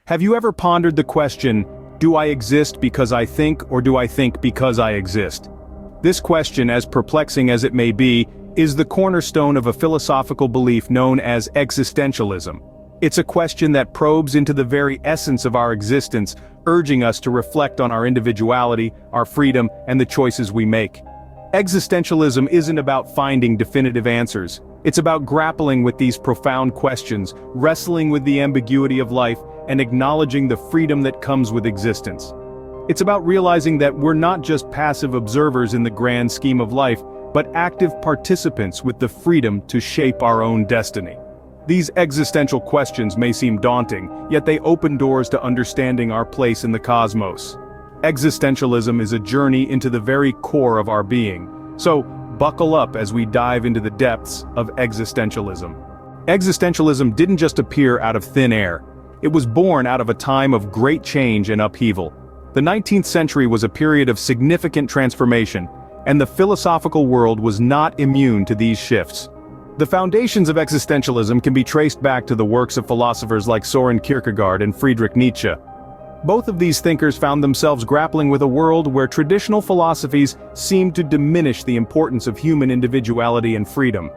Have you ever pondered the question, do I exist because I think, or do I think because I exist? This question, as perplexing as it may be, is the cornerstone of a philosophical belief known as existentialism. It's a question that probes into the very essence of our existence, urging us to reflect on our individuality, our freedom, and the choices we make. Existentialism isn't about finding definitive answers. It's about grappling with these profound questions, wrestling with the ambiguity of life, and acknowledging the freedom that comes with existence. It's about realizing that we're not just passive observers in the grand scheme of life, but active participants with the freedom to shape our own destiny. These existential questions may seem daunting, yet they open doors to understanding our place in the cosmos. Existentialism is a journey into the very core of our being. So, buckle up as we dive into the depths of existentialism. Existentialism didn't just appear out of thin air. It was born out of a time of great change and upheaval. The 19th century was a period of significant transformation, and the philosophical world was not immune to these shifts. The foundations of existentialism can be traced back to the works of philosophers like Søren Kierkegaard and Friedrich Nietzsche. Both of these thinkers found themselves grappling with a world where traditional philosophies seemed to diminish the importance of human individuality and freedom.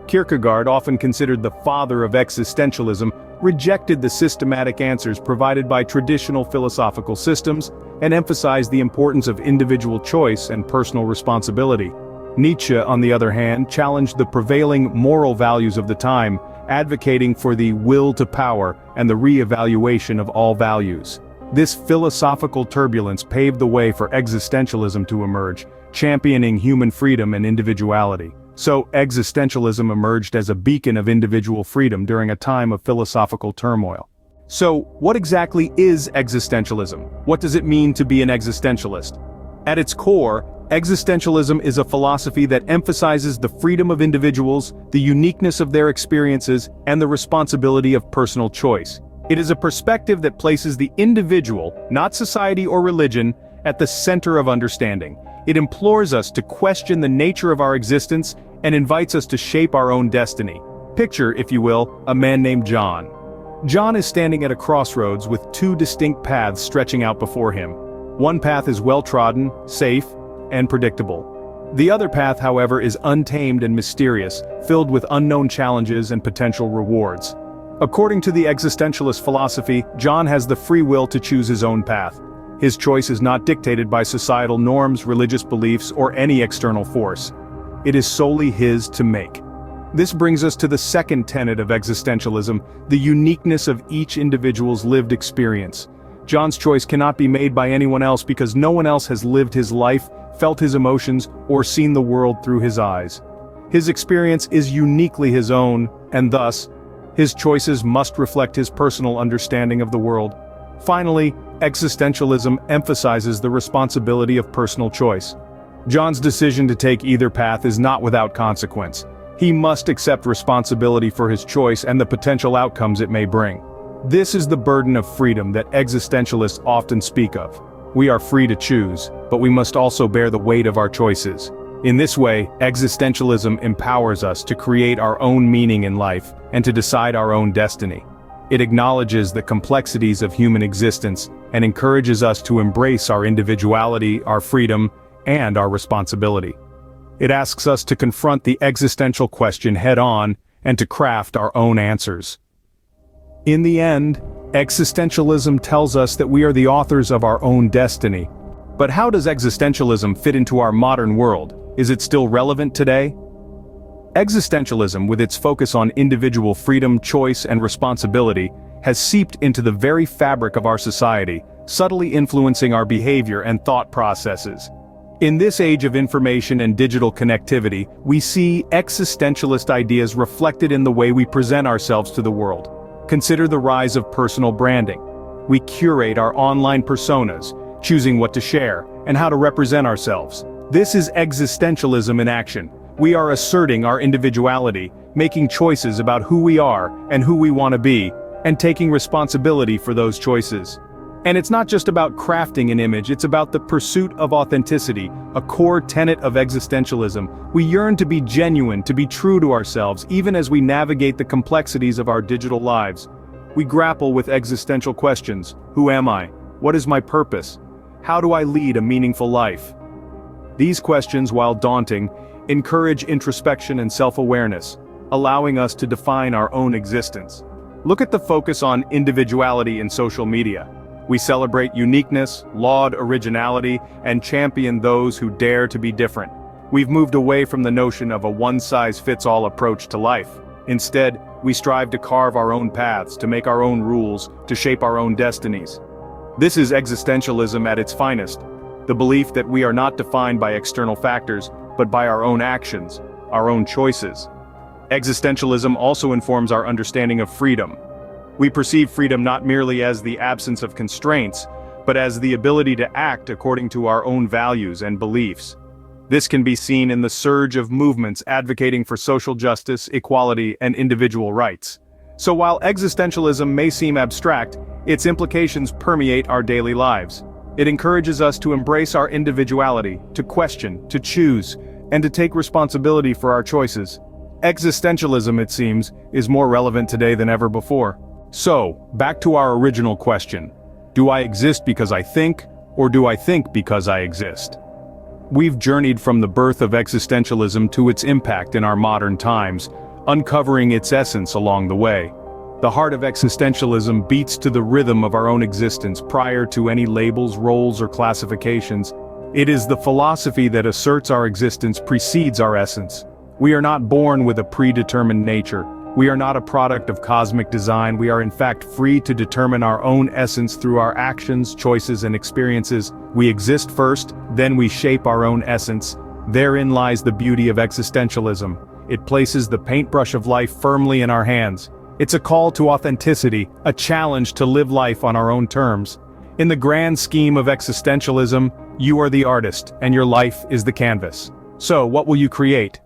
Kierkegaard, often considered the father of existentialism, rejected the systematic answers provided by traditional philosophical systems and emphasized the importance of individual choice and personal responsibility. Nietzsche, on the other hand, challenged the prevailing moral values of the time, advocating for the will to power and the re-evaluation of all values. This philosophical turbulence paved the way for existentialism to emerge, championing human freedom and individuality. So, existentialism emerged as a beacon of individual freedom during a time of philosophical turmoil. So, what exactly is existentialism? What does it mean to be an existentialist? At its core, existentialism is a philosophy that emphasizes the freedom of individuals, the uniqueness of their experiences, and the responsibility of personal choice. It is a perspective that places the individual, not society or religion, at the center of understanding. It implores us to question the nature of our existence and invites us to shape our own destiny. Picture, if you will, a man named John. John is standing at a crossroads with two distinct paths stretching out before him. One path is well-trodden, safe, and predictable. The other path, however, is untamed and mysterious, filled with unknown challenges and potential rewards. According to the existentialist philosophy, John has the free will to choose his own path. His choice is not dictated by societal norms, religious beliefs, or any external force. It is solely his to make. This brings us to the second tenet of existentialism, the uniqueness of each individual's lived experience. John's choice cannot be made by anyone else because no one else has lived his life, felt his emotions, or seen the world through his eyes. His experience is uniquely his own, and thus, his choices must reflect his personal understanding of the world. Finally, existentialism emphasizes the responsibility of personal choice. John's decision to take either path is not without consequence. He must accept responsibility for his choice and the potential outcomes it may bring. This is the burden of freedom that existentialists often speak of. We are free to choose, but we must also bear the weight of our choices. In this way, existentialism empowers us to create our own meaning in life and to decide our own destiny. It acknowledges the complexities of human existence and encourages us to embrace our individuality, our freedom, and our responsibility. It asks us to confront the existential question head-on and to craft our own answers. In the end, existentialism tells us that we are the authors of our own destiny. But how does existentialism fit into our modern world? Is it still relevant today? Existentialism, with its focus on individual freedom, choice, and responsibility, has seeped into the very fabric of our society, subtly influencing our behavior and thought processes. In this age of information and digital connectivity, we see existentialist ideas reflected in the way we present ourselves to the world. Consider the rise of personal branding. We curate our online personas, choosing what to share and how to represent ourselves. This is existentialism in action. We are asserting our individuality, making choices about who we are and who we want to be, and taking responsibility for those choices. And it's not just about crafting an image, it's about the pursuit of authenticity, a core tenet of existentialism. We yearn to be genuine, to be true to ourselves, even as we navigate the complexities of our digital lives. we grapple with existential questions. Who am I? What is my purpose? How do I lead a meaningful life? These questions, while daunting, encourage introspection and self-awareness, allowing us to define our own existence. Look at the focus on individuality in social media. We celebrate uniqueness, laud originality, and champion those who dare to be different. We've moved away from the notion of a one-size-fits-all approach to life. Instead, we strive to carve our own paths, to make our own rules, to shape our own destinies. This is existentialism at its finest, the belief that we are not defined by external factors, but by our own actions, our own choices. Existentialism also informs our understanding of freedom. We perceive freedom not merely as the absence of constraints, but as the ability to act according to our own values and beliefs. This can be seen in the surge of movements advocating for social justice, equality, and individual rights. So while existentialism may seem abstract, its implications permeate our daily lives. It encourages us to embrace our individuality, to question, to choose, and to take responsibility for our choices. Existentialism, it seems, is more relevant today than ever before. So, back to our original question. Do I exist because I think, or do I think because I exist? We've journeyed from the birth of existentialism to its impact in our modern times, uncovering its essence along the way. The heart of existentialism beats to the rhythm of our own existence prior to any labels, roles, or classifications. It is the philosophy that asserts our existence precedes our essence. We are not born with a predetermined nature. We are not a product of cosmic design. We are in fact free to determine our own essence through our actions, choices, and experiences. We exist first, then we shape our own essence. Therein lies the beauty of existentialism. It places the paintbrush of life firmly in our hands. It's a call to authenticity, a challenge to live life on our own terms. In the grand scheme of existentialism, you are the artist, and your life is the canvas. So, what will you create?